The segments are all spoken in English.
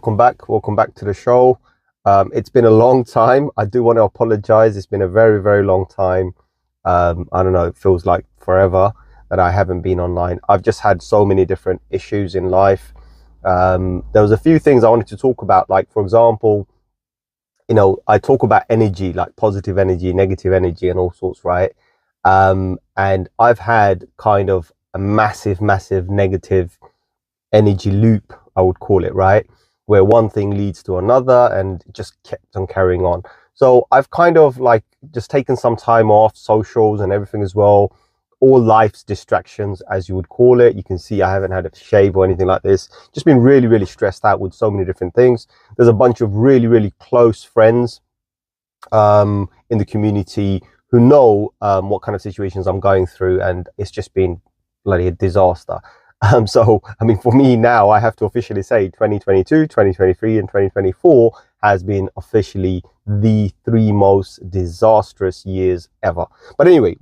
welcome back to the show. It's been a long time. I do want to apologize. It's been a very, very long time. I don't know, it feels like forever that I haven't been online. I've just had so many different issues in life. There was a few things I wanted to talk about, like, for example, I talk about energy, like positive energy, negative energy, and all sorts, right? And I've had kind of a massive negative energy loop, I would call it, right? Where one thing leads to another and just kept on carrying on. So I've kind of like just taken some time off socials and everything as well. All life's distractions, as you would call it. You can see I haven't had a shave or anything like this. Just been really stressed out with so many different things. There's a bunch of really close friends in the community who know what kind of situations I'm going through, and it's just been bloody a disaster. So, I mean, for me now, I have to officially say 2022, 2023, and 2024 has been officially the three most disastrous years ever. But anyway,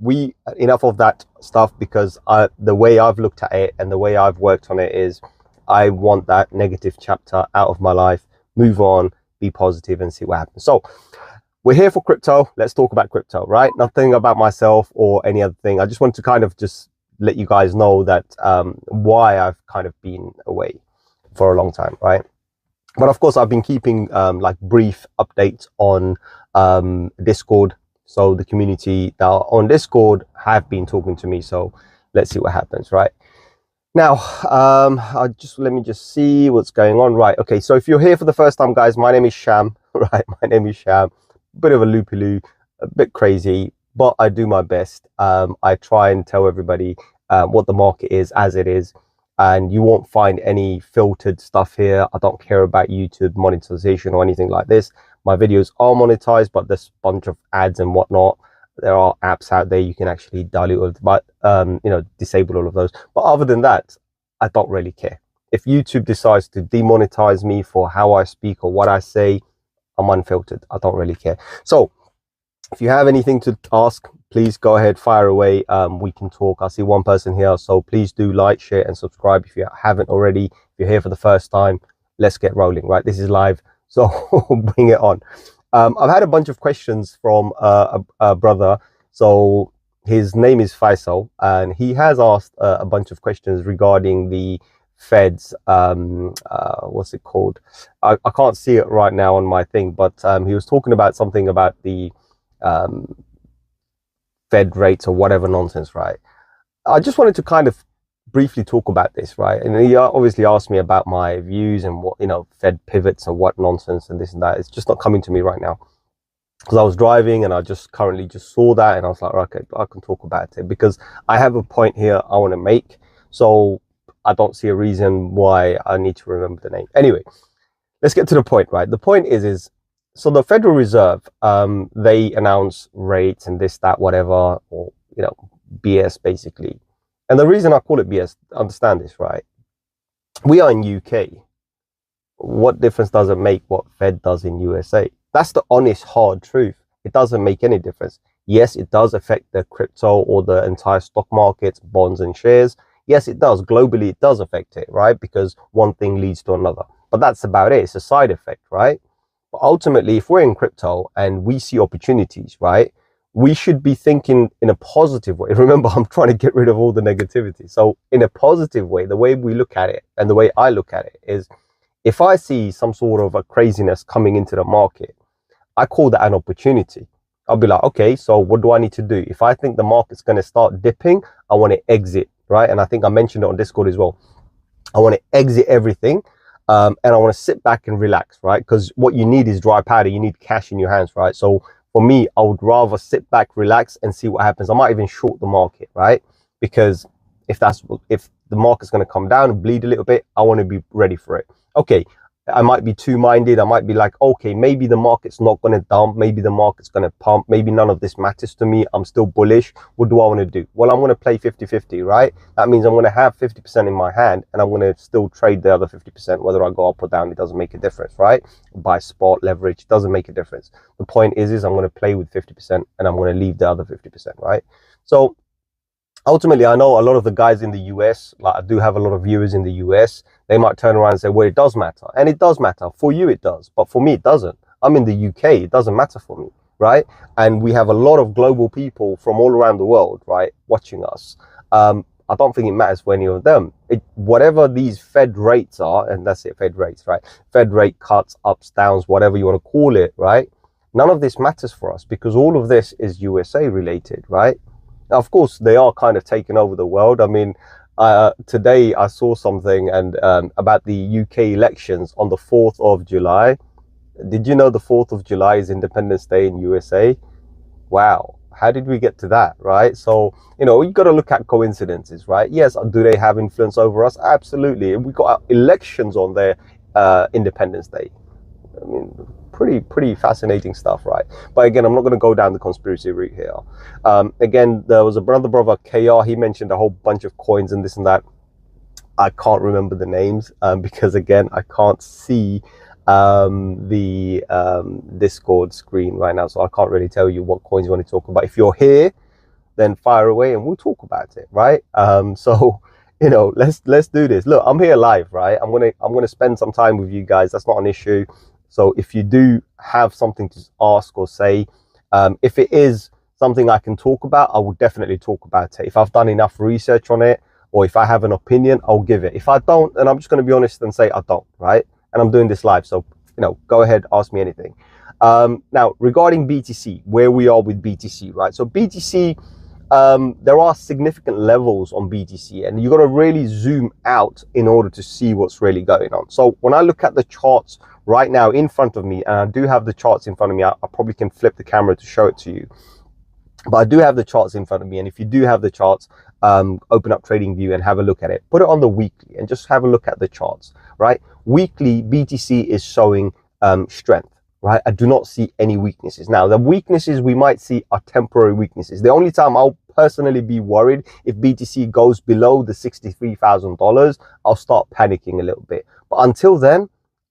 enough of that stuff, because the way I've looked at it and the way I've worked on it is I want that negative chapter out of my life, move on, be positive, and see what happens. So we're here for crypto. Let's talk about crypto, right? Nothing about myself or any other thing. I just want to kind of just let you guys know that why I've kind of been away for a long time, right? But of course, I've been keeping like brief updates on Discord. So the community that are on Discord have been talking to me. So let's see what happens, right? Now, let me just see what's going on. Right. Okay. So if you're here for the first time, guys, my name is Sham, right? My name is Sham. Bit of a loopy-loo, a bit crazy, but I do my best. I try and tell everybody what the market is as it is, and you won't find any filtered stuff here. I don't care about YouTube monetization or anything like this. My videos are monetized, but there's a bunch of ads and whatnot. There are apps out there you can actually dilute, but disable all of those. But other than that, I don't really care. If YouTube decides to demonetize me for how I speak or what I say, I'm unfiltered. I don't really care. So if you have anything to ask, please go ahead, fire away. We can talk. I see one person here, so please do like, share, and subscribe if you haven't already. If you're here for the first time, let's get rolling, right? This is live, so bring it on. I've had a bunch of questions from a brother. So his name is Faisal, and he has asked a bunch of questions regarding the Fed's what's it called? I can't see it right now on my thing, but he was talking about something about the Fed rates or whatever nonsense, right? I just wanted to kind of briefly talk about this, right? And he obviously asked me about my views and what, Fed pivots and what nonsense and this and that. It's just not coming to me right now, because I was driving and I just currently saw that, and I was like, okay, I can talk about it because I have a point here I want to make. So I don't see a reason why I need to remember the name. Anyway, let's get to the point, right? The point is so the Federal Reserve, they announce rates and this, that, whatever, or, BS basically. And the reason I call it BS, understand this, right? We are in UK. What difference does it make what Fed does in USA? That's the honest, hard truth. It doesn't make any difference. Yes, it does affect the crypto or the entire stock markets, bonds and shares. Yes, it does. Globally, it does affect it, right? Because one thing leads to another. But that's about it. It's a side effect, right? But ultimately, if we're in crypto and we see opportunities, right, we should be thinking in a positive way. Remember, I'm trying to get rid of all the negativity. So in a positive way, the way we look at it and the way I look at it is, if I see some sort of a craziness coming into the market, I call that an opportunity. I'll be like, okay, so what do I need to do? If I think the market's going to start dipping, I want to exit, right? And I think I mentioned it on Discord as well. I want to exit everything. And I want to sit back and relax, right? Because what you need is dry powder. You need cash in your hands, right? So for me, I would rather sit back, relax, and see what happens. I might even short the market, right? Because if the market's going to come down and bleed a little bit, I want to be ready for it. Okay, I might be two-minded. I might be like, okay, maybe the market's not going to dump. Maybe the market's going to pump. Maybe none of this matters to me. I'm still bullish. What do I want to do? Well, I'm going to play 50-50, right? That means I'm going to have 50% in my hand, and I'm going to still trade the other 50%. Whether I go up or down, it doesn't make a difference, right? Buy spot, leverage, it doesn't make a difference. The point is I'm going to play with 50% and I'm going to leave the other 50%, right? So ultimately, I know a lot of the guys in the US, like I do have a lot of viewers in the US, they might turn around and say, well, it does matter. And it does matter. For you, it does. But for me, it doesn't. I'm in the UK. It doesn't matter for me, right? And we have a lot of global people from all around the world, right, watching us. I don't think it matters for any of them. Whatever these Fed rates are, and that's it, Fed rates, right? Fed rate cuts, ups, downs, whatever you want to call it, right? None of this matters for us because all of this is USA related, right? Now, of course, they are kind of taking over the world. I mean, today I saw something and about the UK elections on the 4th of July. Did you know the 4th of July is Independence Day in USA? Wow. How did we get to that, right? So, you know, you got to look at coincidences, right? Yes, do they have influence over us? Absolutely. We got elections on their Independence Day. I mean, pretty fascinating stuff, right? But again, I'm not going to go down the conspiracy route here. Again, there was a brother KR. He mentioned a whole bunch of coins and this and that. I can't remember the names because again, I can't see the Discord screen right now, so I can't really tell you what coins you want to talk about. If you're here, then fire away and we'll talk about it, right? So you know, let's do this. Look, I'm here live, right? I'm gonna spend some time with you guys. That's not an issue. So if you do have something to ask or say, if it is something I can talk about, I will definitely talk about it. If I've done enough research on it, or if I have an opinion, I'll give it. If I don't, then I'm just going to be honest and say I don't, right? And I'm doing this live, so you know, go ahead, ask me anything. Now, regarding BTC, where we are with BTC, right? So BTC, there are significant levels on BTC, and you got to really zoom out in order to see what's really going on. So when I look at the charts right now in front of me, and I do have the charts in front of me, I probably can flip the camera to show it to you. But I do have the charts in front of me, and if you do have the charts, open up TradingView and have a look at it. Put it on the weekly and just have a look at the charts, right? Weekly, BTC is showing strength, right? I do not see any weaknesses. Now, the weaknesses we might see are temporary weaknesses. The only time I'll personally be worried if BTC goes below the $63,000, I'll start panicking a little bit. But until then,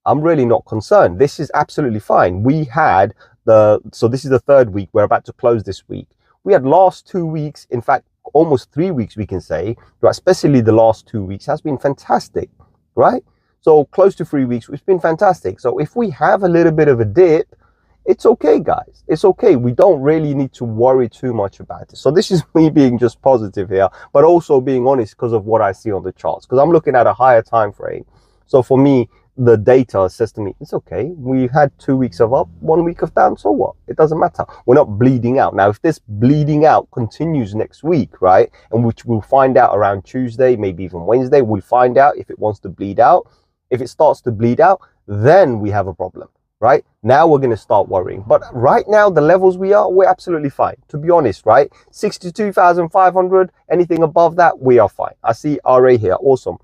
I'm really not concerned. This is absolutely fine. We had so this is the third week. We're about to close this week. We had last 2 weeks, in fact, almost 3 weeks, we can say, right? Especially the last 2 weeks has been fantastic, right? So close to 3 weeks, it's been fantastic. So if we have a little bit of a dip, it's okay, guys. It's okay. We don't really need to worry too much about it. So this is me being just positive here, but also being honest because of what I see on the charts, because I'm looking at a higher time frame. So for me, the data says to me, it's okay. We've had 2 weeks of up, 1 week of down. So what? It doesn't matter. We're not bleeding out. Now, if this bleeding out continues next week, right, and which we'll find out around Tuesday, maybe even Wednesday, we'll find out if it wants to bleed out. If it starts to bleed out, then we have a problem, right? Now we're going to start worrying. But right now, the levels we're absolutely fine. To be honest, right? 62,500, anything above that, we are fine. I see RA here. Awesome.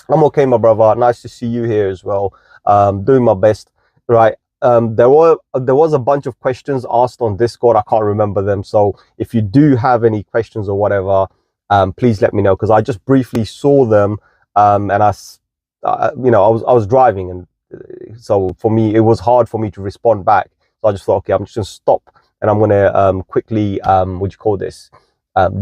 I'm okay, my brother. Nice to see you here as well. Doing my best, right? There was a bunch of questions asked on Discord. I can't remember them. So if you do have any questions or whatever, please let me know, because I just briefly saw them, and you know, I was driving, and so for me it was hard for me to respond back. So I just thought, okay, I'm just gonna stop and I'm gonna quickly what do you call this?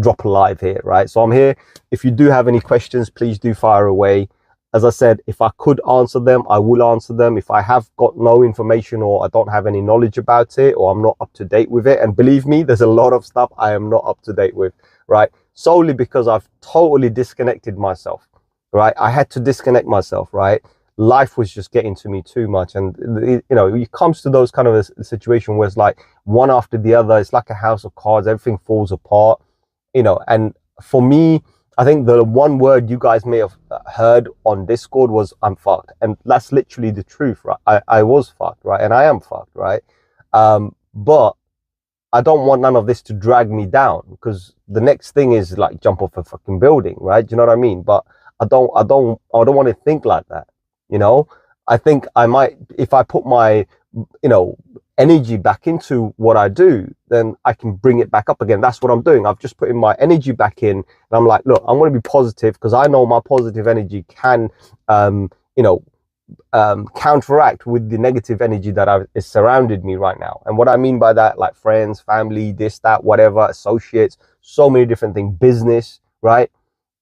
Drop a live here, right? So I'm here. If you do have any questions, please do fire away. As I said, if I could answer them, I will answer them. If I have got no information or I don't have any knowledge about it, or I'm not up to date with it, and believe me, there's a lot of stuff I am not up to date with, right? Solely because I've totally disconnected myself, right? I had to disconnect myself, right? Life was just getting to me too much. And, you know, it comes to those kind of a situation where it's like one after the other. It's like a house of cards. Everything falls apart. You know, and for me, I think the one word you guys may have heard on Discord was I'm fucked. And that's literally the truth, right? I was fucked, right? And I am fucked, right? But I don't want none of this to drag me down, because the next thing is like jump off a fucking building, right? Do you know what I mean? But I don't want to think like that, you know? I think I might, if I put my, you know, energy back into what I do, then I can bring it back up again. That's what I'm doing. I've just put in my energy back in, and I'm like, look, I'm going to be positive, because I know my positive energy can, you know, counteract with the negative energy that is surrounded me right now. And what I mean by that, like friends, family, this, that, whatever, associates, so many different things, business, right?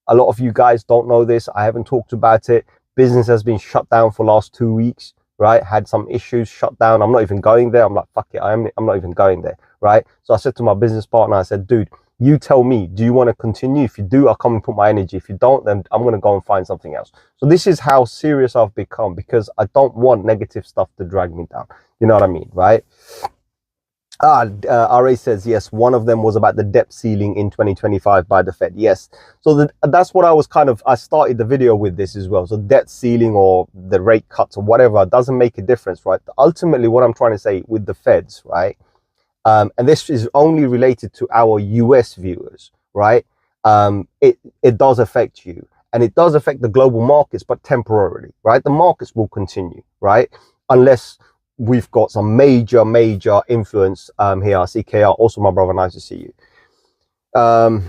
A lot of you guys don't know this. I haven't talked about it. Business has been shut down for the last 2 weeks, right? Had some issues, shut down. I'm not even going there. I'm like, fuck it. I'm not even going there, right? So I said to my business partner, I said, dude, you tell me, do you want to continue? If you do, I'll come and put my energy. If you don't, then I'm going to go and find something else. So this is how serious I've become, because I don't want negative stuff to drag me down. You know what I mean, right? RA says, yes, one of them was about the debt ceiling in 2025 by the Fed. Yes. So that's what I started the video with this as well. So debt ceiling or the rate cuts or whatever doesn't make a difference, right? Ultimately, what I'm trying to say with the Feds, right? And this is only related to our US viewers, right? It does affect you, and it does affect the global markets, but temporarily, right? The markets will continue, right? Unless we've got some major influence here. I see KR, also my brother, nice to see you. Yeah,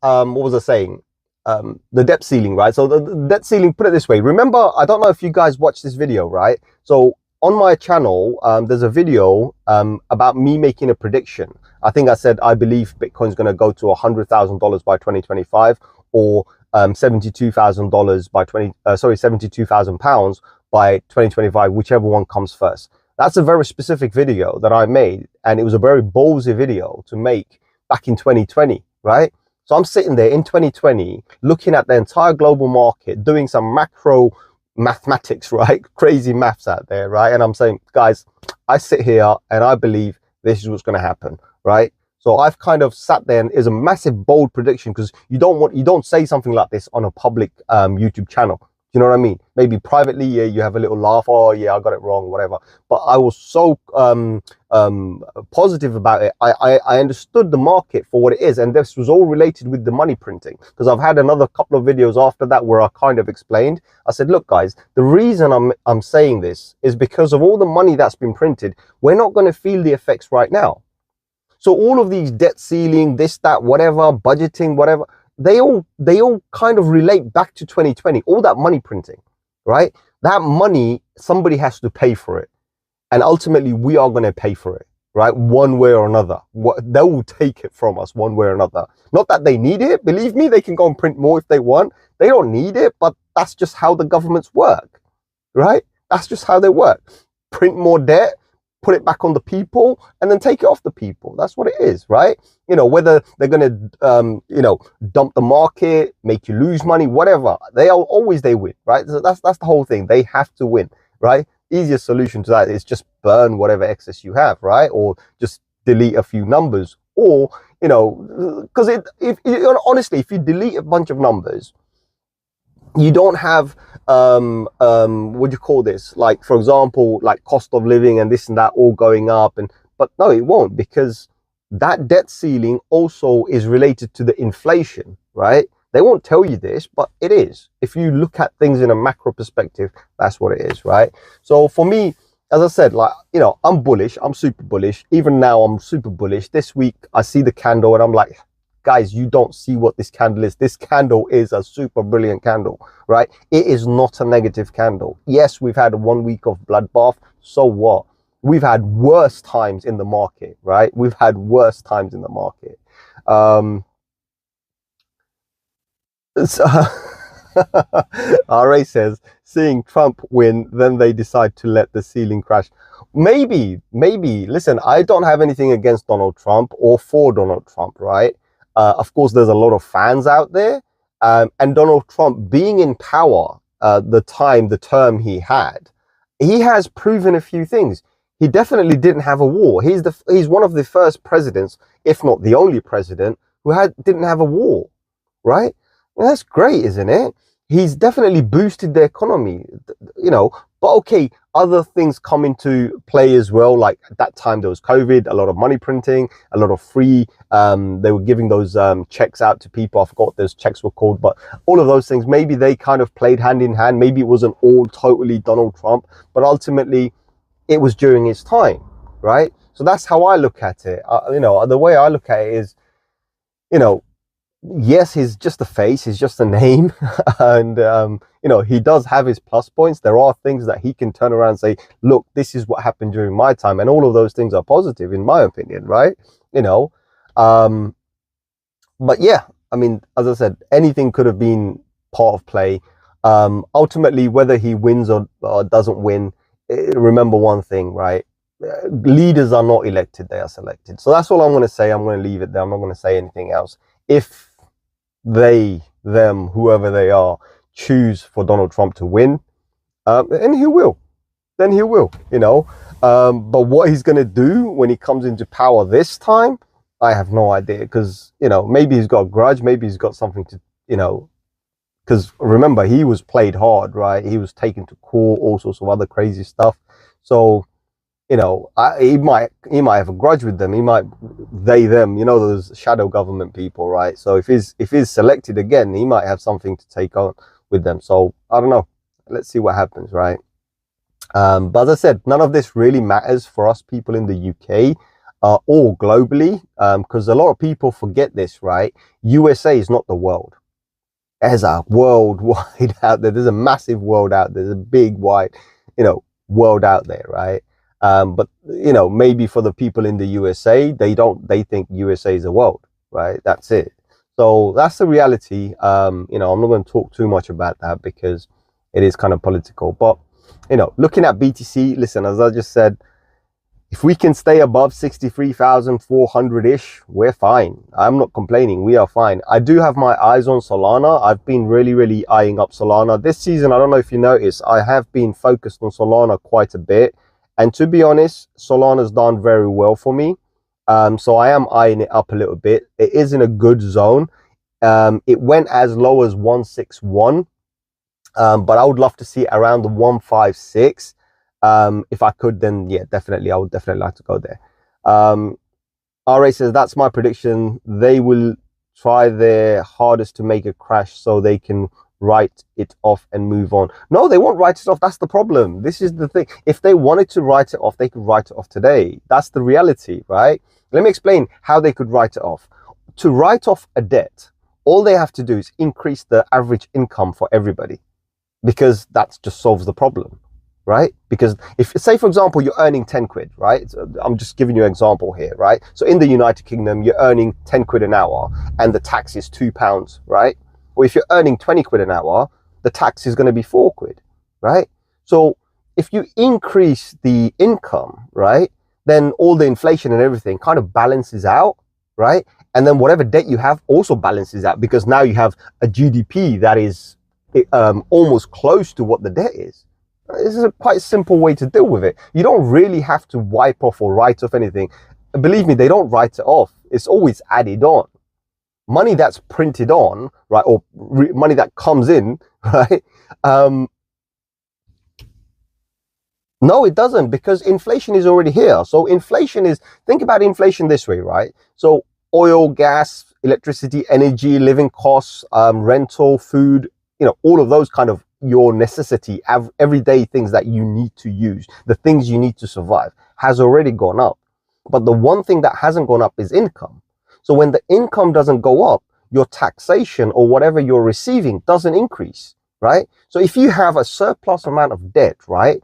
what was I saying? The debt ceiling, right? So the debt ceiling, put it this way. Remember, I don't know if you guys watched this video, right? So on my channel, there's a video about me making a prediction. I think I said I believe Bitcoin's going to go to $100,000 by 2025, or $72,000 by £72,000 by 2025, whichever one comes first. That's a very specific video that I made, and it was a very ballsy video to make back in 2020, right? So I'm sitting there in 2020 looking at the entire global market, doing some macro mathematics, right? Crazy maths out there, right? And I'm saying, guys, I sit here and I believe this is what's going to happen, right? So I've kind of sat there, and it's a massive bold prediction, because you don't say something like this on a public YouTube channel. You know what I mean? Maybe privately, yeah, you have a little laugh. Oh, yeah, I got it wrong, whatever. But I was so positive about it. I understood the market for what it is. And this was all related with the money printing, because I've had another couple of videos after that where I kind of explained. I said, look, guys, the reason I'm saying this is because of all the money that's been printed. We're not going to feel the effects right now. So all of these debt ceiling, this, that, whatever, budgeting, whatever, they all kind of relate back to 2020, all that money printing, right? That money, somebody has to pay for it. And ultimately, we are going to pay for it, right? One way or another. They will take it from us one way or another. Not that they need it. Believe me, they can go and print more if they want. They don't need it, but that's just how the governments work, right? That's just how they work. Print more debt, put it back on the people, and then take it off the people. That's what it is, right? You know, whether they're going to, dump the market, make you lose money, whatever, they win, right? So that's the whole thing. They have to win, right? Easiest solution to that is just burn whatever excess you have, right? Or just delete a few numbers, or, because honestly, if you delete a bunch of numbers, you don't have what do you call this, like, for example, like cost of living and this and that all going up, but no, it won't, because that debt ceiling also is related to the inflation, right? They won't tell you this, but it is. If you look at things in a macro perspective, that's what it is, right? So for me, as I said, like, I'm bullish. I'm super bullish. Even now, I'm super bullish. This week, I see the candle and I'm like, guys, you don't see what this candle is. This candle is a super brilliant candle, right? It is not a negative candle. Yes, we've had 1 week of bloodbath. So what? We've had worse times in the market, right? We've had worse times in the market. RA says, seeing Trump win, then they decide to let the ceiling crash. Maybe. Listen, I don't have anything against Donald Trump or for Donald Trump, right? Of course, there's a lot of fans out there. And Donald Trump being in power, the term he has proven a few things. He definitely didn't have a war. He's one of the first presidents, if not the only president, who didn't have a war, right? Well, that's great, isn't it? He's definitely boosted the economy, but okay, other things come into play as well. Like at that time, there was COVID, a lot of money printing, a lot of free, they were giving those checks out to people. I forgot what those checks were called, but all of those things, maybe they kind of played hand in hand. Maybe it wasn't all totally Donald Trump, but ultimately it was during his time, right? So that's how I look at it. The way I look at it is, yes, he's just a face, he's just a name. And, he does have his plus points. There are things that he can turn around and say, look, this is what happened during my time. And all of those things are positive, in my opinion, right? But yeah, I mean, as I said, anything could have been part of play. Ultimately, whether he wins or doesn't win, remember one thing, right? Leaders are not elected, they are selected. So that's all I'm going to say. I'm going to leave it there. I'm not going to say anything else. If they, them, whoever they are, choose for Donald Trump to win, and he will, then he will, you know. But what he's going to do when he comes into power this time, I have no idea, because, you know, maybe he's got a grudge, maybe he's got something to, you know, because remember, he was played hard, right? He was taken to court, all sorts of other crazy stuff. So, you know, he might have a grudge with them. He might, they, them, you know, those shadow government people, right? So if he's selected again, he might have something to take on with them. So I don't know. Let's see what happens, right? But as I said, none of this really matters for us people in the UK or globally, because a lot of people forget this, right? USA is not the world. There's a worldwide out there. There's a massive world out there. There's a big, wide, you know, world out there, right? But, you know, maybe for the people in the USA, they think USA is a world, right? That's it. So that's the reality. You know, I'm not going to talk too much about that because it is kind of political. But, you know, looking at BTC, listen, as I just said, if we can stay above 63,400-ish, we're fine. I'm not complaining. We are fine. I do have my eyes on Solana. I've been really eyeing up Solana. This season, I don't know if you noticed, I have been focused on Solana quite a bit. And to be honest, Solana's done very well for me. So I am eyeing it up a little bit. It is in a good zone. It went as low as 161. But I would love to see it around the 156. If I could, then yeah, definitely, I would definitely like to go there. RA says, that's my prediction. They will try their hardest to make a crash so they can write it off and move on. No, they won't write it off. That's the problem. This is the thing. If they wanted to write it off, they could write it off today. That's the reality, right? Let me explain how they could write it off. To write off a debt, all they have to do is increase the average income for everybody, because that just solves the problem, right? Because if, say for example, you're earning 10 quid, right? So I'm just giving you an example here, right? So in the United Kingdom, you're earning 10 quid an hour and the tax is £2, right? Or if you're earning 20 quid an hour, the tax is going to be 4 quid, right? So if you increase the income, right, then all the inflation and everything kind of balances out, right? And then whatever debt you have also balances out, because now you have a GDP that is almost close to what the debt is. This is a quite simple way to deal with it. You don't really have to wipe off or write off anything. Believe me, they don't write it off. It's always added on. Money that's printed on, right, or money that comes in, right? No, it doesn't, because inflation is already here. So inflation is, think about inflation this way, right? So oil, gas, electricity, energy, living costs, rental, food, you know, all of those kind of your necessity, everyday things that you need to use, the things you need to survive, has already gone up. But the one thing that hasn't gone up is income. So when the income doesn't go up, your taxation or whatever you're receiving doesn't increase, right? So if you have a surplus amount of debt, right?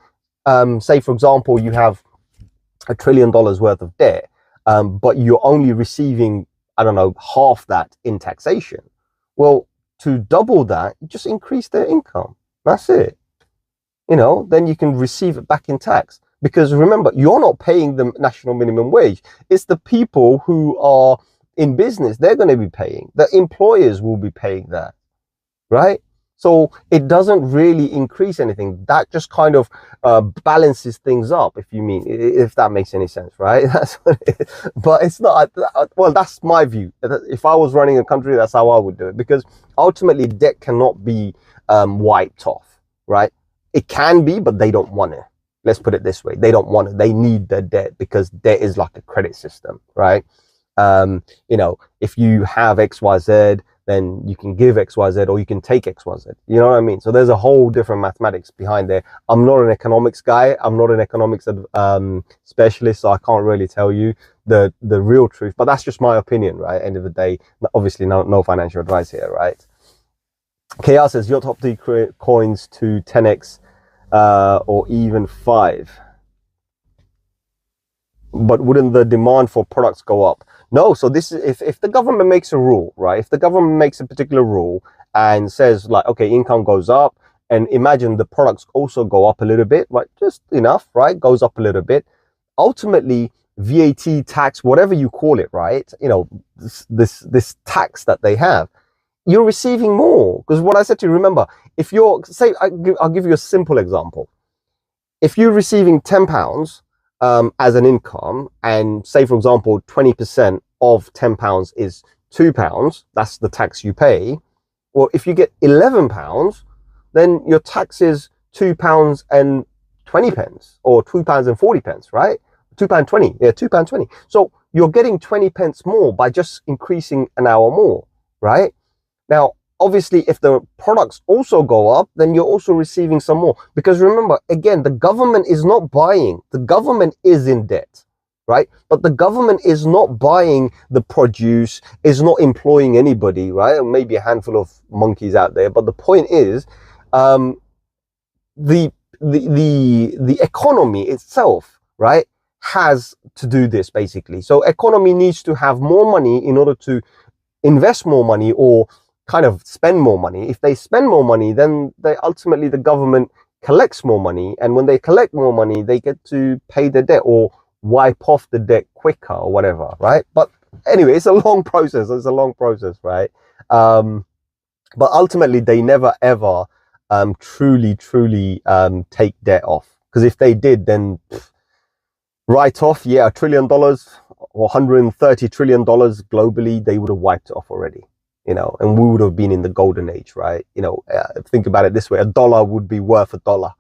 Say, for example, you have $1 trillion worth of debt, but you're only receiving, I don't know, half that in taxation. Well, to double that, you just increase their income. That's it. You know, then you can receive it back in tax. Because remember, you're not paying the national minimum wage. It's the people who are in business. They're going to be paying. The employers will be paying that, right? So it doesn't really increase anything. That just kind of balances things up, if that makes any sense, right? That's what it is. But it's not, well, that's my view. If I was running a country, that's how I would do it. Because ultimately, debt cannot be wiped off, right? It can be, but they don't want it. Let's put it this way. They don't want it. They need their debt, because debt is like a credit system, right? You know, if you have XYZ, then you can give XYZ or you can take XYZ. You know what I mean? So there's a whole different mathematics behind there. I'm not an economics guy. I'm not an economics specialist, so I can't really tell you the real truth. But that's just my opinion, right? End of the day, obviously no financial advice here, right? KR says, your top 3 coins to 10x or even 5. But wouldn't the demand for products go up? No. So this is if the government makes a rule, right? If the government makes a particular rule and says like, okay, income goes up, and imagine the products also go up a little bit, right? Just enough, right? Goes up a little bit. Ultimately, VAT tax, whatever you call it, right? You know, this tax that they have, you're receiving more. Because what I said to you, remember, if you're say, I'll give you a simple example. If you're receiving £10 as an income, and say for example 20% of £10 is £2, that's the tax you pay. Well, if you get £11, then your tax is £2.20 or £2.40, right? £2.20, yeah, £2.20. So you're getting 20 pence more by just increasing an hour more, right? Now, obviously, if the products also go up, then you're also receiving some more. Because remember, again, the government is not buying. The government is in debt, right? But the government is not buying the produce, is not employing anybody, right? Maybe a handful of monkeys out there. But the point is, the economy itself, right, has to do this basically. So economy needs to have more money in order to invest more money or kind of spend more money. If they spend more money, then they ultimately the government collects more money, and when they collect more money, they get to pay the debt or wipe off the debt quicker or whatever, right? But anyway, it's a long process. It's a long process, right? But ultimately, they never ever truly take debt off, because if they did, then write off, yeah, $1 trillion or $130 trillion globally, they would have wiped it off already. You know, and we would have been in the golden age, right? You know, think about it this way: $1 would be worth $1, all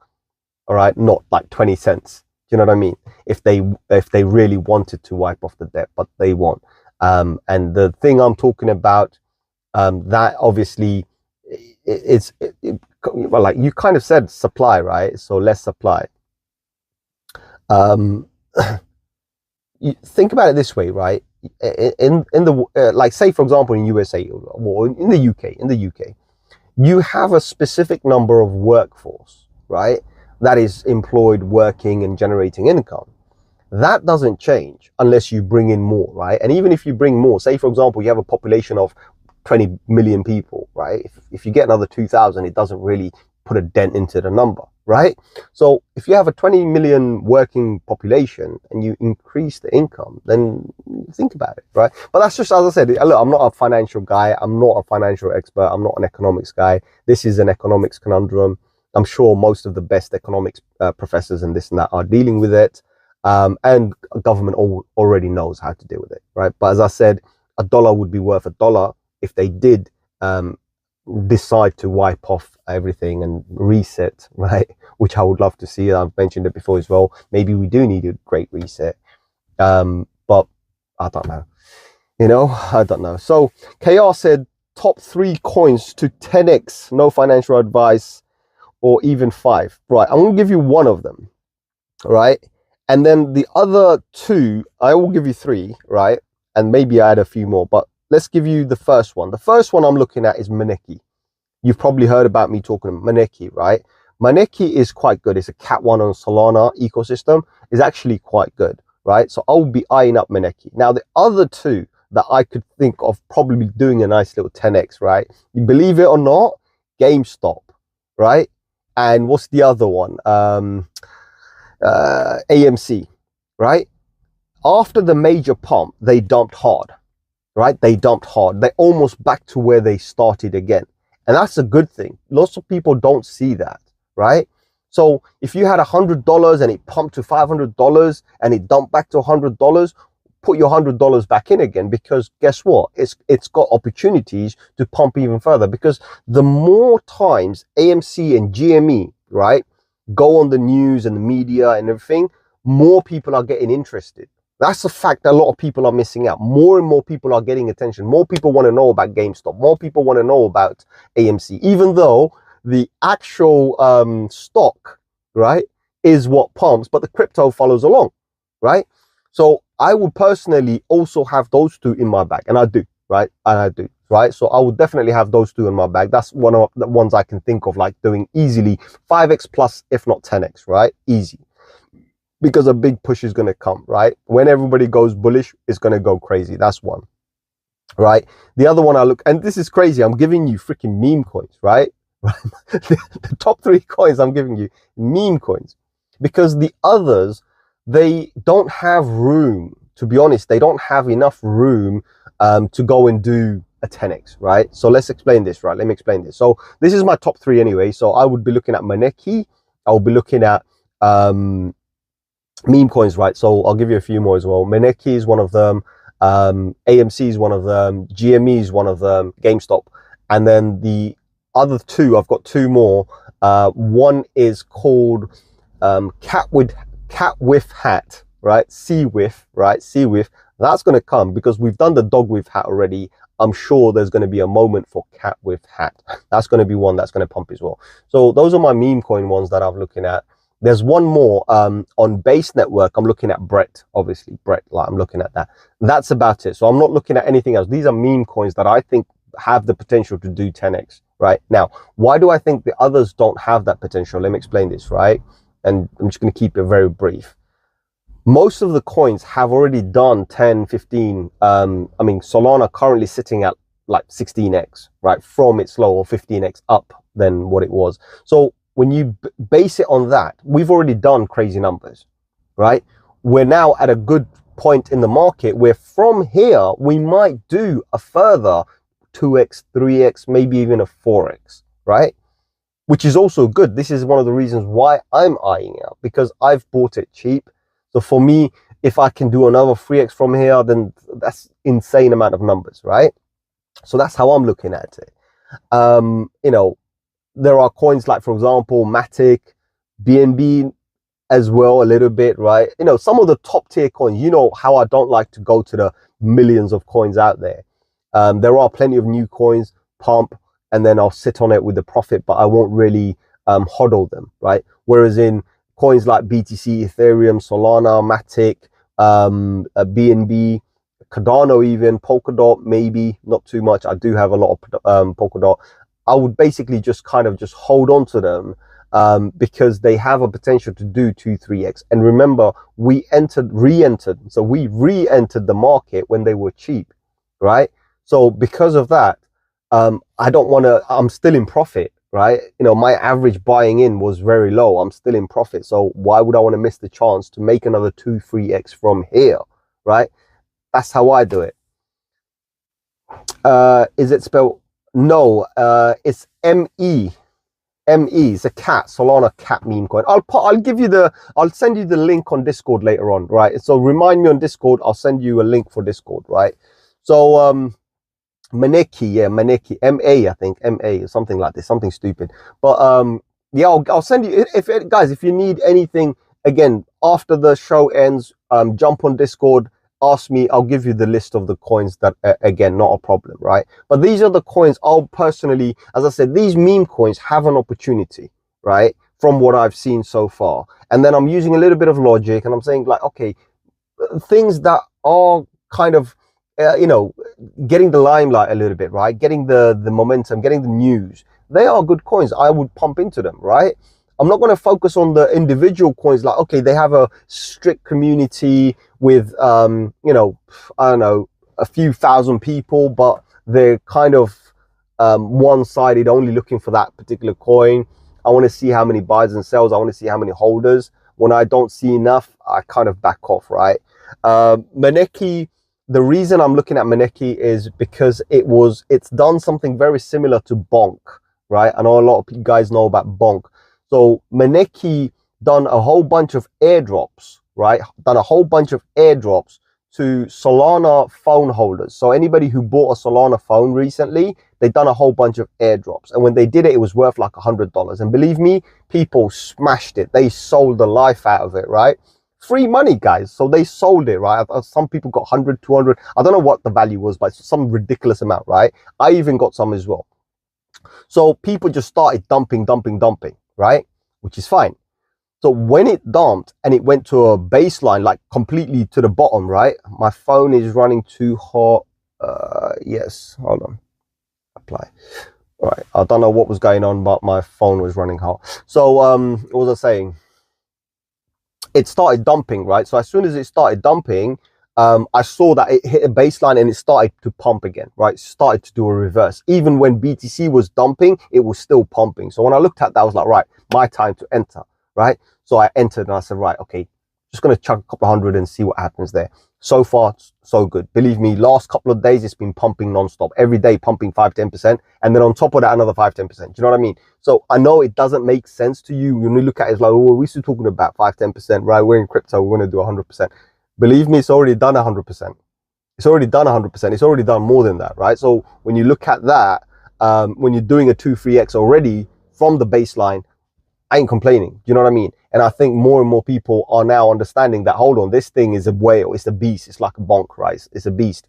right, not like 20 cents. Do you know what I mean? If they really wanted to wipe off the debt, but they won't. And the thing I'm talking about, that obviously well, like you kind of said, supply, right? So less supply. You think about it this way, right? In the like, say for example in USA or in the UK, you have a specific number of workforce, right, that is employed, working and generating income. That doesn't change unless you bring in more, right? And even if you bring more, say for example you have a population of 20 million people, right? If you get another 2,000, it doesn't really put a dent into the number, right? So if you have a 20 million working population and you increase the income, then think about it, right? But that's just, as I said, look, I'm not a financial guy. I'm not a financial expert. I'm not an economics guy. This is an economics conundrum. I'm sure most of the best economics professors and this and that are dealing with it. And government already knows how to deal with it, right? But as I said, $1 would be worth $1 if they did decide to wipe off everything and reset, right? Which I would love to see. I've mentioned it before as well. Maybe we do need a great reset. But I don't know. You know, I don't know. So KR said top 3 coins to 10x, no financial advice, or even 5. Right, I'm going to give you one of them, right? And then the other 2, I will give you 3, right? And maybe I add a few more, but let's give you the first one. The first one I'm looking at is Maneki. You've probably heard about me talking about Maneki, right? Maneki is quite good. It's a Cat 1 on Solana ecosystem. It's actually quite good, right? So I'll be eyeing up Maneki. Now, the other 2 that I could think of probably doing a nice little 10x, right? You believe it or not, GameStop, right? And what's the other one? AMC, right? After the major pump, they dumped hard. Right? They dumped hard. They're almost back to where they started again. And that's a good thing. Lots of people don't see that, right? So if you had $100 and it pumped to $500 and it dumped back to $100, put your $100 back in again, because guess what? It's got opportunities to pump even further, because the more times AMC and GME, right, go on the news and the media and everything, more people are getting interested. That's a fact that a lot of people are missing out. More and more people are getting attention. More people want to know about GameStop. More people want to know about AMC, even though the actual stock, right, is what pumps, but the crypto follows along, right? So I would personally also have those 2 in my bag, and I do, right? And I do, right? So I would definitely have those 2 in my bag. That's one of the ones I can think of, like doing easily 5x plus, if not 10x, right? Easy. because a big push is going to come, right? When everybody goes bullish, it's going to go crazy. That's one, right? The other one I look, and this is crazy, I'm giving you freaking meme coins, right? The top 3 coins I'm giving you, meme coins, because the others, they don't have room. To be honest, they don't have enough room to go and do a 10x, right? So let's explain this, right? Let me explain this. So this is my top 3 anyway. So I would be looking at Maneki, I'll be looking at meme coins, right? So I'll give you a few more as well. Maneki is one of them, AMC is one of them, GME is one of them, GameStop, and then the other 2, I've got 2 more. One is called cat with hat, right? Sea with, right? Sea with. That's going to come because we've done the dog with hat already. I'm sure there's going to be a moment for cat with hat. That's going to be one that's going to pump as well. So those are my meme coin ones that I'm looking at. There's one more on Base Network. I'm looking at Brett, obviously. Brett, like I'm looking at that. That's about it. So I'm not looking at anything else. These are meme coins that I think have the potential to do 10x, right? Now, why do I think the others don't have that potential? Let me explain this, right? And I'm just going to keep it very brief. Most of the coins have already done 10, 15. I mean, Solana currently sitting at like 16x, right? From its low, or 15x up than what it was. So when you base it on that, we've already done crazy numbers, right? We're now at a good point in the market where from here, we might do a further 2x, 3x, maybe even a 4x, right? Which is also good. This is one of the reasons why I'm eyeing it out, because I've bought it cheap. So for me, if I can do another 3x from here, then that's insane amount of numbers, right? So that's how I'm looking at it. You know, there are coins like, for example, Matic, BNB as well, a little bit, right? You know, some of the top tier coins, you know how I don't like to go to the millions of coins out there. There are plenty of new coins, pump, and then I'll sit on it with the profit, but I won't really hodl them, right? Whereas in coins like BTC, Ethereum, Solana, Matic, BNB, Cardano, even Polkadot, maybe not too much. I do have a lot of Polkadot. I would basically just kind of just hold on to them because they have a potential to do 2, 3x. And remember, we re-entered. So we re-entered the market when they were cheap, right? So because of that, I don't want to, I'm still in profit, right? You know, my average buying in was very low. I'm still in profit. So why would I want to miss the chance to make another 2, 3x from here, right? That's how I do it. Is it spelled? No, it's M-E. M-E. It's a cat, Solana cat meme coin. I'll send you the link on Discord later on, right? So remind me on Discord, I'll send you a link for Discord, right? So, Maneki, yeah, Maneki, M-A, I think, M-A, or something like this, something stupid. But yeah, I'll send you, guys, if you need anything, again, after the show ends, jump on Discord, ask me, I'll give you the list of the coins that, again, not a problem, right? But these are the coins I'll personally, as I said, these meme coins have an opportunity, right? From what I've seen so far. And then I'm using a little bit of logic and I'm saying like, okay, things that are kind of, you know, getting the limelight a little bit, right? Getting the momentum, getting the news. They are good coins. I would pump into them, right? I'm not going to focus on the individual coins like, okay, they have a strict community with, you know, I don't know, a few thousand people, but they're kind of one-sided, only looking for that particular coin. I want to see how many buys and sells. I want to see how many holders. When I don't see enough, I kind of back off, right? Maneki, the reason I'm looking at Maneki is because it's done something very similar to Bonk, right? I know a lot of you guys know about Bonk. So Maneki done a whole bunch of airdrops, right? Done a whole bunch of airdrops to Solana phone holders. So anybody who bought a Solana phone recently, they've done a whole bunch of airdrops. And when they did it, it was worth like $100. And believe me, people smashed it. They sold the life out of it, right? Free money, guys. So they sold it, right? Some people got 100, 200. I don't know what the value was, but some ridiculous amount, right? I even got some as well. So people just started dumping, right? Which is fine. So when it dumped and it went to a baseline, like completely to the bottom, right? My phone is running too hot. Yes, hold on. Apply. All right. I don't know what was going on, but my phone was running hot. So what was I saying? it started dumping, right? So as soon as it started dumping, I saw that it hit a baseline and it started to pump again, right? It started to do a reverse. Even when BTC was dumping, it was still pumping. So when I looked at that, I was like, right, my time to enter, right? So I entered and I said, right, okay, just going to chuck a couple of hundred and see what happens there. So far, so good. Believe me, last couple of days, it's been pumping nonstop. Every day pumping 5-10%. And then on top of that, another 5-10%. Do you know what I mean? So I know it doesn't make sense to you. When you look at it, it's like, oh, we're still talking about 5-10%, right? We're in crypto, we're going to do 100%. Believe me, it's already done 100%. It's already done 100%. It's already done more than that, right? So when you look at that, when you're doing a 2-3x already from the baseline, I ain't complaining. Do you know what I mean? And I think more and more people are now understanding that, hold on, this thing is a whale. It's a beast. It's like a bonk, right? It's a beast.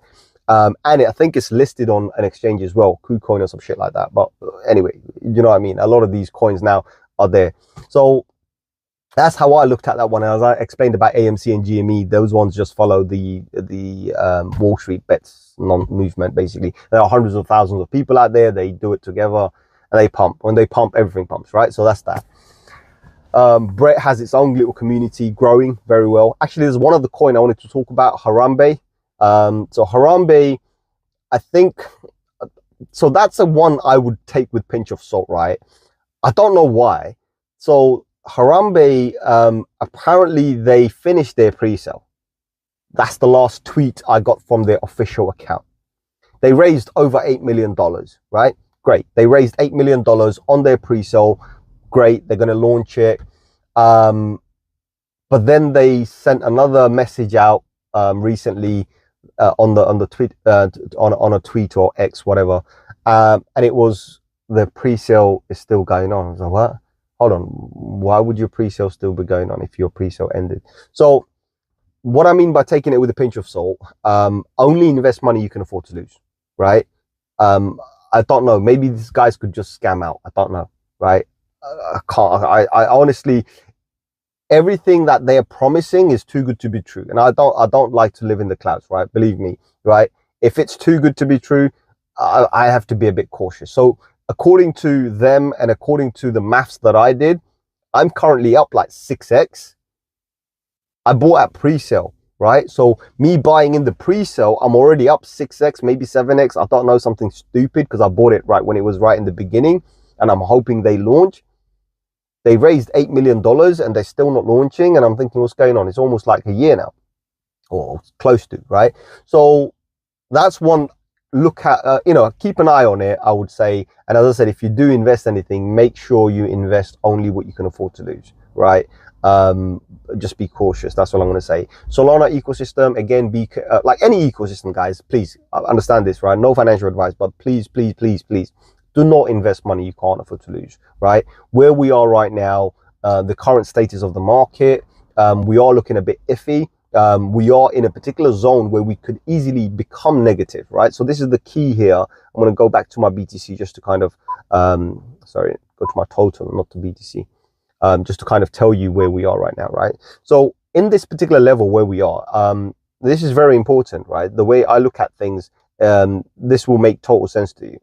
And I think it's listed on an exchange as well, KuCoin or some shit like that. But anyway, you know what I mean? A lot of these coins now are there. So that's how I looked at that one. As I explained about AMC and GME, those ones just follow the Wall Street bets movement, basically. There are hundreds of thousands of people out there. They do it together and they pump. When they pump, everything pumps, right? So that's that. Brett has its own little community growing very well. Actually, there's one other coin I wanted to talk about, Harambe. So Harambe, I think, so that's the one I would take with pinch of salt, right? I don't know why. So Harambe, apparently they finished their pre-sale. That's the last tweet I got from their official account. They raised over $8 million, right? Great. They raised $8 million on their pre-sale. Great, they're going to launch it, but then they sent another message out recently on the tweet on a tweet or X, whatever, and it was the pre-sale is still going on. I was like, what? Hold on, why would your pre-sale still be going on if your pre-sale ended? So what I mean by taking it with a pinch of salt, only invest money you can afford to lose, right? I don't know, maybe these guys could just scam out. I don't know, right? I honestly, everything that they are promising is too good to be true, and I don't like to live in the clouds, right? Believe me, right? If it's too good to be true, I have to be a bit cautious. So according to them and according to the maths that I did, I'm currently up like 6x. I bought at pre-sale, right? So me buying in the pre-sale, I'm already up 6x, maybe 7x. I don't know, something stupid, because I bought it right when it was right in the beginning, and I'm hoping they launch. They raised $8 million and they're still not launching. And I'm thinking, what's going on? It's almost like a year now, or close to, right? So that's one look at, keep an eye on it, I would say. And as I said, if you do invest anything, make sure you invest only what you can afford to lose, right? Just be cautious. That's all I'm going to say. Solana ecosystem, again, be like any ecosystem, guys, please understand this, right? No financial advice, but please, please, please, please, do not invest money you can't afford to lose, right? Where we are right now, the current status of the market, we are looking a bit iffy. We are in a particular zone where we could easily become negative, right? So this is the key here. I'm going to go back to my BTC just to kind of, go to my total, not to BTC, just to kind of tell you where we are right now, right? So in this particular level where we are, this is very important, right? The way I look at things, this will make total sense to you.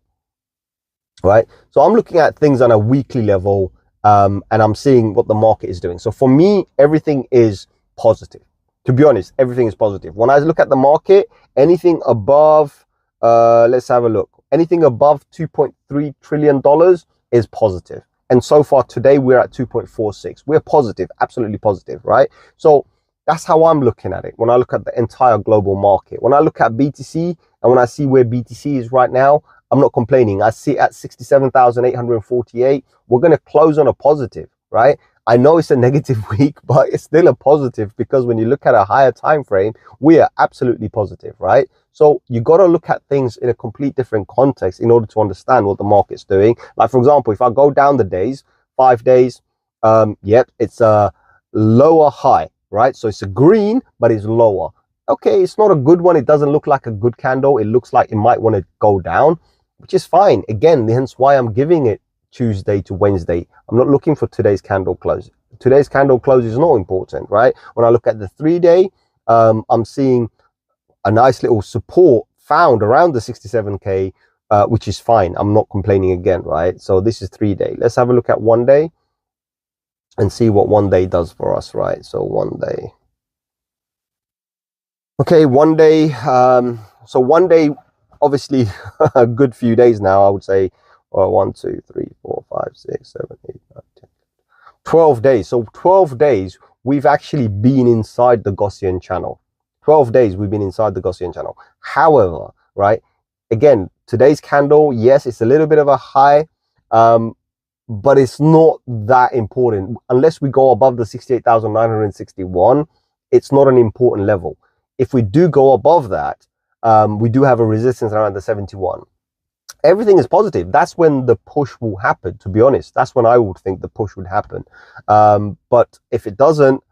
Right, so I'm looking at things on a weekly level, and I'm seeing what the market is doing. So for me, everything is positive. To be honest, everything is positive. When I look at the market, anything above, let's have a look. Anything above $2.3 trillion is positive. And so far today, we're at 2.46. We're positive, absolutely positive, right? So that's how I'm looking at it when I look at the entire global market. When I look at BTC and when I see where BTC is right now, I'm not complaining. I see it at 67,848. We're going to close on a positive, right? I know it's a negative week, but it's still a positive, because when you look at a higher time frame, we are absolutely positive, right? So you got to look at things in a complete different context in order to understand what the market's doing. Like, for example, if I go down the days, 5 days, yep, it's a lower high, right? So it's a green, but it's lower. Okay, it's not a good one. It doesn't look like a good candle. It looks like it might want to go down, which is fine. Again, hence why I'm giving it Tuesday to Wednesday. I'm not looking for today's candle close. Today's candle close is not important, right? When I look at the 3-day, I'm seeing a nice little support found around the 67K, which is fine. I'm not complaining again, right? So this is 3-day. Let's have a look at 1 day. and see what 1 day does for us, right? So 1 day. Okay, 1 day. So 1 day, obviously, a good few days now, I would say. 1, 2, 3, 4, 5, 6, 7, 8, 9, 10, 12 days. So 12 days, we've actually been inside the Gaussian channel. 12 days, we've been inside the Gaussian channel. However, right, again, today's candle, yes, it's a little bit of a high, but it's not that important. Unless we go above the 68,961, it's not an important level. If we do go above that, we do have a resistance around the 71. Everything is positive. That's when the push will happen, to be honest. That's when I would think the push would happen. But if it doesn't,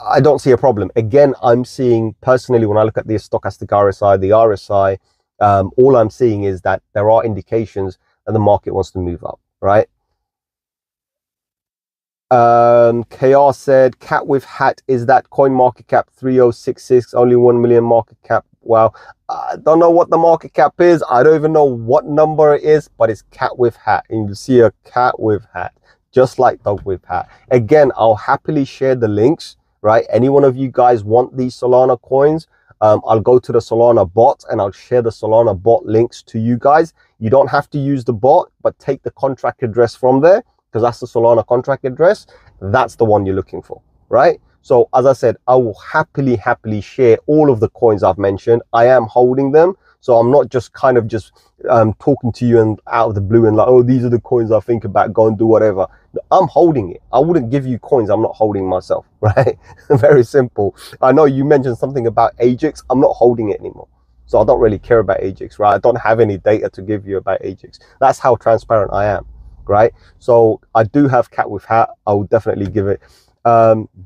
I don't see a problem. Again, I'm seeing, personally, when I look at the stochastic RSI, the RSI, all I'm seeing is that there are indications that the market wants to move up, right? KR said, cat with hat, is that coin market cap 3066, only 1 million market cap? Wow, I don't know what the market cap is. I don't even know what number it is, but it's cat with hat. And you see a cat with hat, just like dog with hat. Again, I'll happily share the links, right? Any one of you guys want these Solana coins, I'll go to the Solana bot and I'll share the Solana bot links to you guys. You don't have to use the bot, but take the contract address from there, because that's the Solana contract address. That's the one you're looking for, right? So as I said, I will happily share all of the coins I've mentioned. I am holding them, so I'm not just kind of just talking to you and out of the blue and like, oh, these are the coins I think about, go and do whatever. I'm holding it. I wouldn't give you coins I'm not holding myself, right? Very simple. I know you mentioned something about Ajax. I'm not holding it anymore. So I don't really care about Ajax, right? I don't have any data to give you about Ajax. That's how transparent I am, right? So I do have cat with hat. I will definitely give it.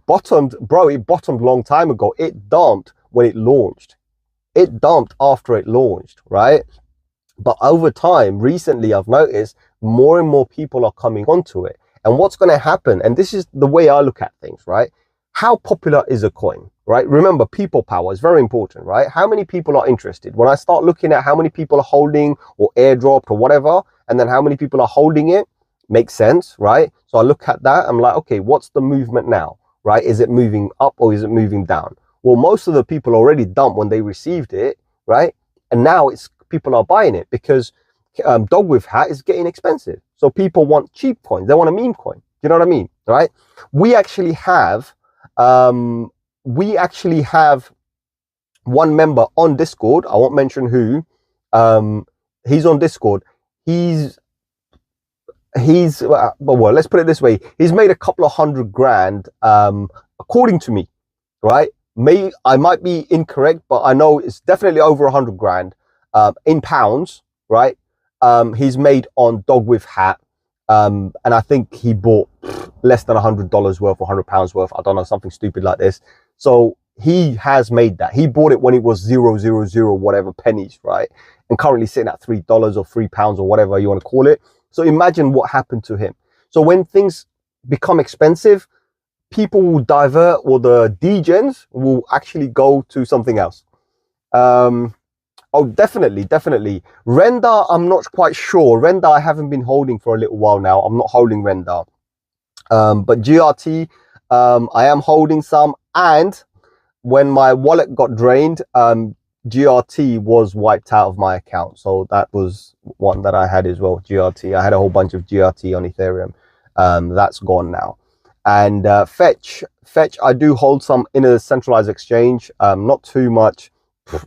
Bottomed, bro, it bottomed a long time ago. It dumped when it launched. It dumped after it launched, right? But over time, recently, I've noticed more and more people are coming onto it. And what's going to happen, and this is the way I look at things, right? How popular is a coin, right? Remember, people power is very important, right? How many people are interested? When I start looking at how many people are holding or airdropped or whatever, and then how many people are holding it, makes sense, right? So I look at that, I'm like, okay, what's the movement now, right? Is it moving up or is it moving down? Well, most of the people already dumped when they received it, right? And now it's people are buying it because dog with hat is getting expensive. So people want cheap coins. They want a meme coin. You know what I mean, right? We actually have one member on Discord. I won't mention who. He's on Discord. Well, let's put it this way. He's made a couple of $100,000, according to me, right? I might be incorrect, but I know it's definitely over $100,000 in pounds, right? He's made on dog with hat, and I think he bought less than $100 worth or £100 worth. I don't know, something stupid like this. So he has made that. He bought it when it was 0.000 whatever pennies, right? And currently sitting at $3 or £3 or whatever you want to call it. So imagine what happened to him. So when things become expensive, people will divert, or the degens will actually go to something else. Oh, definitely. Render, I'm not quite sure. Render, I haven't been holding for a little while now. I'm not holding Render. But GRT, I am holding some. And when my wallet got drained, GRT was wiped out of my account. So that was one that I had as well, GRT. I had a whole bunch of GRT on Ethereum. That's gone now. And Fetch, I do hold some in a centralized exchange. Not too much,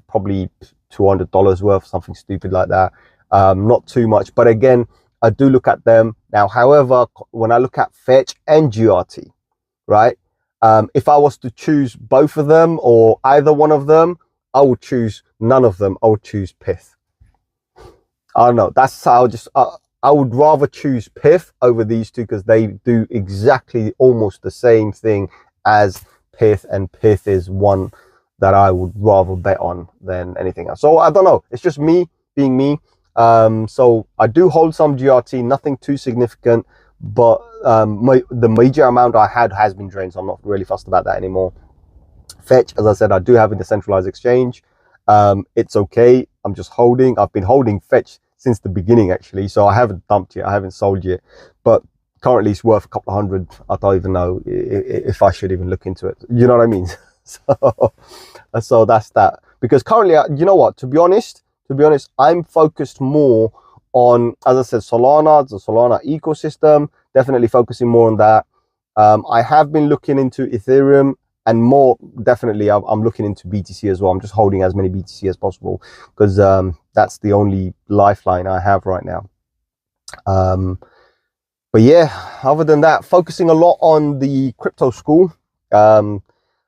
probably $200 worth, something stupid like that. Not too much. But again, I do look at them. Now, however, when I look at Fetch and GRT, right? If I was to choose both of them or either one of them, I would choose none of them. I would choose Pith. I don't know. That's how I would rather choose Pith over these two, because they do exactly almost the same thing as Pith, and Pith is one that I would rather bet on than anything else. So I don't know. It's just me being me. So I do hold some GRT, nothing too significant, but the major amount I had has been drained, so I'm not really fussed about that anymore. Fetch, as I said, I do have in the centralized exchange. It's okay. I'm just holding. I've been holding Fetch since the beginning, actually, so I haven't dumped yet. I haven't sold yet. But currently it's worth a couple of hundred. I don't even know if I should even look into it. You know what I mean? So that's that. Because currently, you know what? To be honest, I'm focused more on, as I said, Solana, the Solana ecosystem. Definitely focusing more on that. I have been looking into Ethereum, and more definitely I'm looking into BTC as well. I'm just holding as many BTC as possible because that's the only lifeline I have right now. But yeah, other than that, focusing a lot on the crypto school.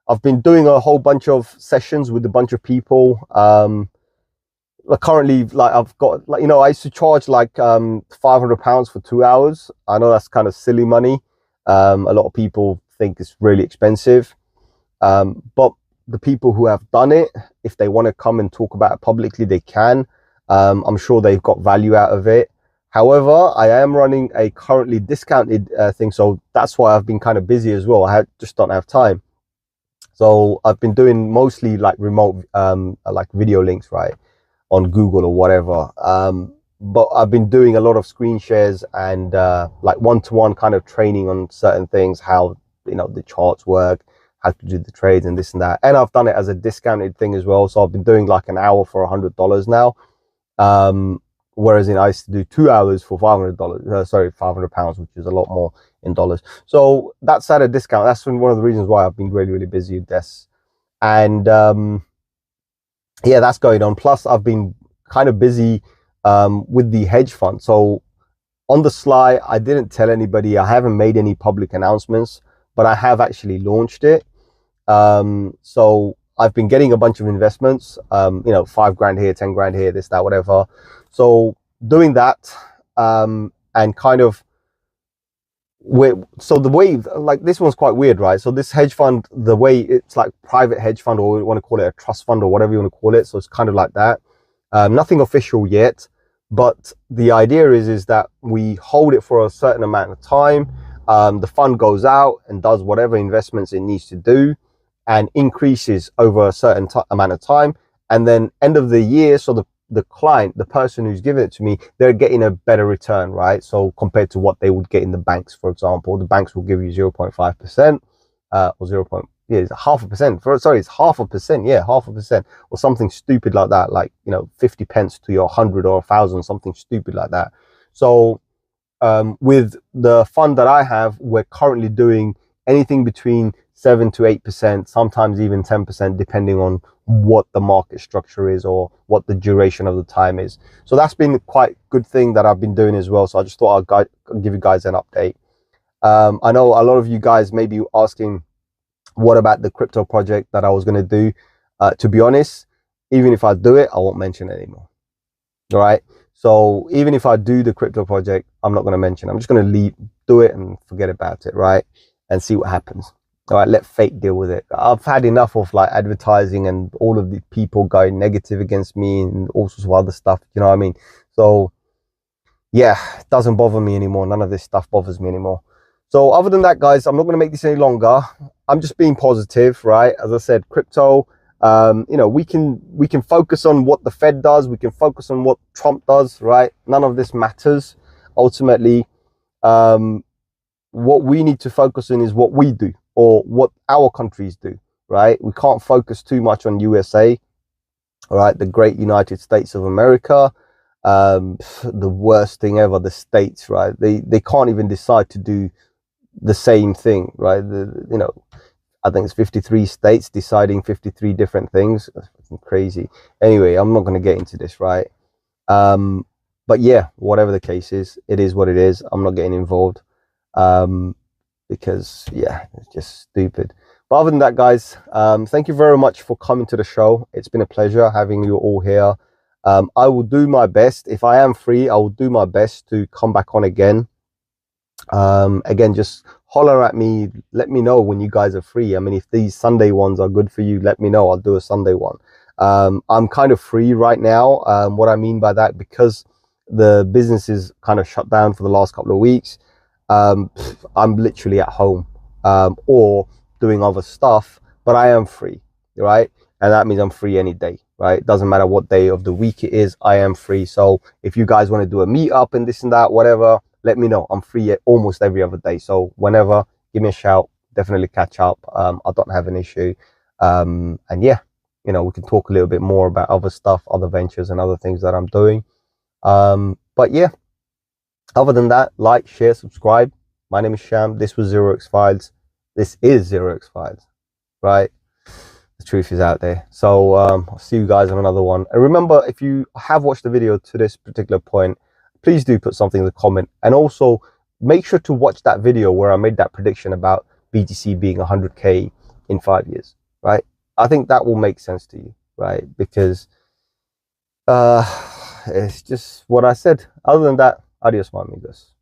I've been doing a whole bunch of sessions with a bunch of people. Like currently, like I've got, like, you know, I used to charge like £500 for 2 hours. I know that's kind of silly money. A lot of people think it's really expensive. But the people who have done it, if they want to come and talk about it publicly, they can. I'm sure they've got value out of it. However, I am running a currently discounted thing, so that's why I've been kind of busy as well. I just don't have time. So I've been doing mostly like remote, like video links, right, on Google or whatever. But I've been doing a lot of screen shares and like one-to-one kind of training on certain things, how, you know, the charts work, how to do the trades and this and that. And I've done it as a discounted thing as well. So I've been doing like an hour for $100 now. Whereas I used to do 2 hours for $500, sorry, £500, which is a lot more in dollars. So that's at a discount. That's one of the reasons why I've been really, really busy with this. And yeah, that's going on. Plus, I've been kind of busy with the hedge fund. So on the sly, I didn't tell anybody. I haven't made any public announcements, but I have actually launched it. So I've been getting a bunch of investments, you know, 5 grand here, 10 grand here, this, that, whatever. So doing that, and kind of, so the way, like, this one's quite weird, right? So this hedge fund, the way it's like private hedge fund, or you want to call it a trust fund or whatever you want to call it. So it's kind of like that. Nothing official yet, but the idea is that we hold it for a certain amount of time. The fund goes out and does whatever investments it needs to do and increases over a certain amount of time. And then end of the year, so the client, the person who's giving it to me, they're getting a better return, right? So compared to what they would get in the banks, for example, the banks will give you 0.5%, or 0. Yeah, it's 0.5%. Sorry, it's 0.5%. Yeah, 0.5%, or something stupid like that, like, you know, 50 pence to your 100 or 1,000, something stupid like that. So with the fund that I have, we're currently doing anything between 7 to 8%, sometimes even 10%, depending on what the market structure is or what the duration of the time is. So that's been quite a good thing that I've been doing as well. So I just thought I'd give you guys an update. I know a lot of you guys may be asking, what about the crypto project that I was going to do? To be honest, even if I do it, I won't mention it anymore. All right. So even if I do the crypto project, I'm not going to mention it. I'm just going to do it and forget about it, right? And see what happens. All right, let fate deal with it. I've had enough of like advertising and all of the people going negative against me and all sorts of other stuff. You know what I mean? So yeah, it doesn't bother me anymore. None of this stuff bothers me anymore. So other than that, guys, I'm not going to make this any longer. I'm just being positive, right? As I said, crypto, you know, we can focus on what the Fed does. We can focus on what Trump does, right? None of this matters. Ultimately, what we need to focus on is what we do, or what our countries do, right? We can't focus too much on USA, all right? The great United States of America, the worst thing ever, the states, right? They can't even decide to do the same thing, right? You know, I think it's 53 states deciding 53 different things. That's crazy. Anyway, I'm not going to get into this, right? But yeah, whatever the case is what it is. I'm not getting involved. Because yeah, it's just stupid. But other than that, guys, thank you very much for coming to the show. It's been a pleasure having you all here. I will do my best. If I am free, I will do my best to come back on again. Again, just holler at me, let me know when you guys are free. I mean, if these Sunday ones are good for you, let me know. I'll do a Sunday one. I'm kind of free right now. What I mean by that, because the business is kind of shut down for the last couple of weeks, I'm literally at home, or doing other stuff, but I am free, right? And that means I'm free any day, right? It doesn't matter what day of the week it is, I am free. So if you guys want to do a meetup and this and that, whatever, let me know. I'm free almost every other day, so whenever, give me a shout. Definitely catch up. I don't have an issue. And yeah, you know, we can talk a little bit more about other stuff, other ventures and other things that I'm doing. But yeah, other than that, like, share, subscribe. My name is Sham. This was 0xfiles. This is 0xfiles, right? The truth is out there. So I'll see you guys on another one. And remember, if you have watched the video to this particular point, please do put something in the comment. And also make sure to watch that video where I made that prediction about BTC being 100K in 5 years, right? I think that will make sense to you, right? Because it's just what I said. Other than that, adios, my amigos.